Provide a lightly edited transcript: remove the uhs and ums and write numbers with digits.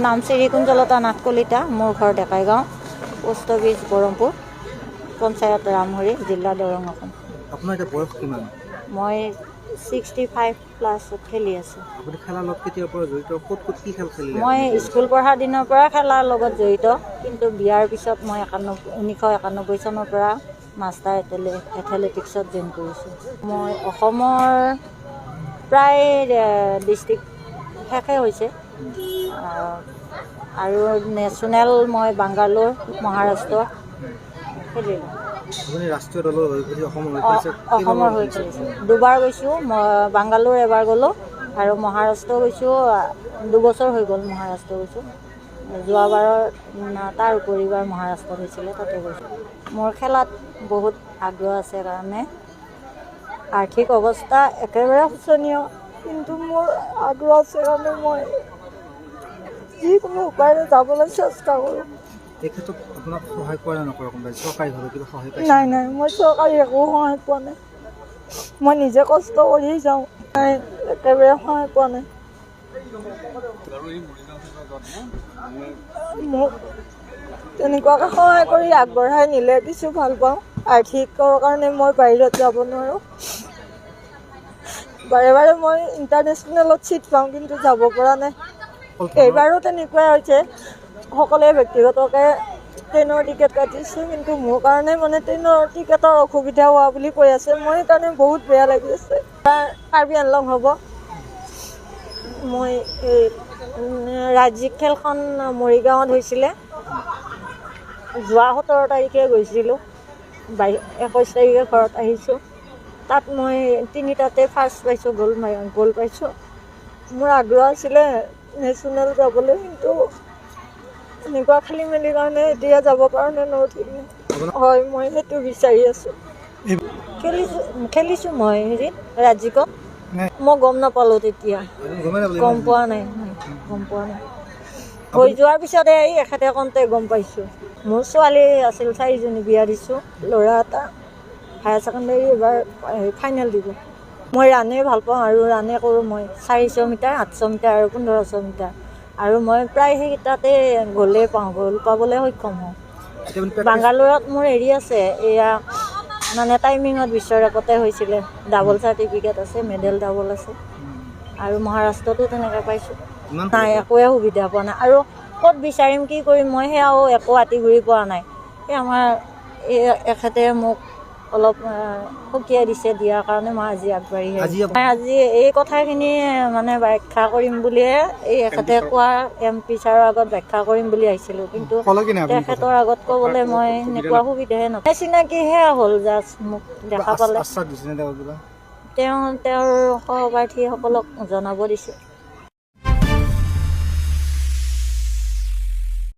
নাম শ্ৰী কুঞ্জলতা নাথ কলিতা, মোৰ ঘৰ ডেকাইগাঁও, পোষ্ট অফিচ বৰহমপুৰ, পঞ্চায়ত ৰামহৰি, জিলা দৰং অসম। আপোনাৰ এতিয়া বয়স কিমান? মই 65+ খেলি আছোঁ। আপুনি খেলাৰ লগত কেতিয়াৰ পৰা জড়িত? ক'ত ক'ত কি খেল খেলিলে? মই স্কুল পঢ়াৰ দিনৰ পৰা খেলাৰ লগত জড়িত, কিন্তু বিয়াৰ পিছত মই 1991 চনৰ পৰা মাষ্টাৰ এথলেটিক্সত জইন কৰিছোঁ। মই অসমৰ প্ৰায় ডিষ্ট্ৰিক্ট শেষে হৈছে, আৰু নেশ্যনেল মই বাংগালোৰ, মহাৰাষ্ট্ৰ খেলিলোঁ। আপুনি ৰাষ্ট্ৰীয় দলৰ হৈ অসমৰ হৈ খেলিছোঁ। দুবাৰ গৈছোঁ, বাংগালোৰ এবাৰ গ'লোঁ, আৰু মহাৰাষ্ট্ৰ গৈছোঁ, 2 বছৰ হৈ গ'ল মহাৰাষ্ট্ৰ গৈছোঁ। যোৱাবাৰৰ তাৰ উপৰিবাৰ মহাৰাষ্ট্ৰত হৈছিলে, তাতে গৈছোঁ। মোৰ খেলাত বহুত আগ্ৰহ আছে কাৰণে আৰ্থিক অৱস্থা একেবাৰে শোচনীয়, কিন্তু মোৰ আগ্ৰহ আছে কাৰণে মই যিকোনো উপায়েৰে যাবলৈ চেষ্টা কৰোঁ। এই ক্ষেত্ৰত আপোনাক সহায় কৰে নে নকৰে কোনোবাই? চৰকাৰীভাৱে কিবা সহায় পাইছে? নাই, মই চৰকাৰী একো সহায় পোৱা নাই। মই নিজে কষ্ট কৰি যাওঁ, একেবাৰে সহায় পোৱা নাই। মোক তেনেকুৱাকৈ সহায় কৰি আগবঢ়াই নিলে কিছু ভাল পাওঁ। আৰ্থিকৰ কাৰণে মই বাহিৰত যাব নোৱাৰোঁ। বাৰে বাৰে মই ইণ্টাৰনেশ্যনেলত ছিট পাওঁ, কিন্তু যাব পৰা নাই। এইবাৰো তেনেকুৱাই হৈছে, সকলোৱে ব্যক্তিগতকৈ ট্ৰেইনৰ টিকেট কাটিছে, কিন্তু মোৰ কাৰণে মানে ট্ৰেইনৰ টিকেটৰ অসুবিধা হোৱা বুলি কৈ আছে। মই সেইকাৰণে বহুত বেয়া লাগি আছে। কাৰ্বি আংলং হ'ব। মই ৰাজ্যিক খেলখন মৰিগাঁৱত হৈছিলে, যোৱা 17 তাৰিখে গৈছিলোঁ, 21 তাৰিখে ঘৰত আহিছোঁ। তাত মই 3টাতে ফাৰ্ষ্ট পাইছোঁ, গ'ল পাইছোঁ। মোৰ আগ্ৰহ আছিলে নেশ্যনেল যাবলৈ, কিন্তু এনেকুৱা খেলি মেলি কাৰণে এতিয়া যাব পৰা নাই, ঠিক নাই। হয়, মই সেইটো বিচাৰি আছোঁ। খেলিছোঁ মই ৰাজ্যিকত। মই গম নাপালোঁ তেতিয়া, গম পোৱা নাই। হৈ যোৱাৰ পিছতে এখেতে কওঁতে গম পাইছোঁ। মোৰ ছোৱালী আছিল 4জনী, বিয়া দিছোঁ, ল'ৰা এটা হায়াৰ ছেকেণ্ডেৰী এবাৰ ফাইনেল দিব। মই ৰাণেই ভাল পাওঁ, আৰু ৰাণে কৰোঁ মই 400 মিটাৰ, 800 মিটাৰ আৰু 1500 মিটাৰ। আৰু মই প্ৰায় সেইকেইটাতে গ'লেই পাওঁ, গ'ল পাবলৈ সক্ষম হওঁ। বাংগালোৰত মোৰ হেৰি আছে, এয়া মানে টাইমিঙত বিশ্ব ৰেকৰ্ডে হৈছিলে, ডাবল চাৰ্টিফিকেট আছে, মেডেল ডাবল আছে। আৰু মহাৰাষ্ট্ৰতো তেনেকৈ পাইছোঁ। নাই, একোৱে সুবিধা পোৱা নাই, আৰু ক'ত বিচাৰিম কি কৰিম মই সেয়াও একো আঁতি ঘূৰি পোৱা নাই। এই আমাৰ এখেতে মোক অলপ সকীয়াই দিছে, দিয়াৰ কাৰণে মই আজি আগবাঢ়ি আহিছোঁ। মই আজি এই কথাখিনি মানে ব্যাখ্যা কৰিম বুলিয়ে এখেতে কোৱা MP ছাৰৰ আগত ব্যাখ্যা কৰিম বুলি আহিছিলোঁ, কিন্তু তেখেতৰ আগত ক'বলৈ মই সেনেকুৱা সুবিধাহে নাপাওঁ। চিনাকিহে হ'ল, জাষ্ট মোক দেখা পালে তেওঁৰ সহপাঠীসকলক জনাব দিছে।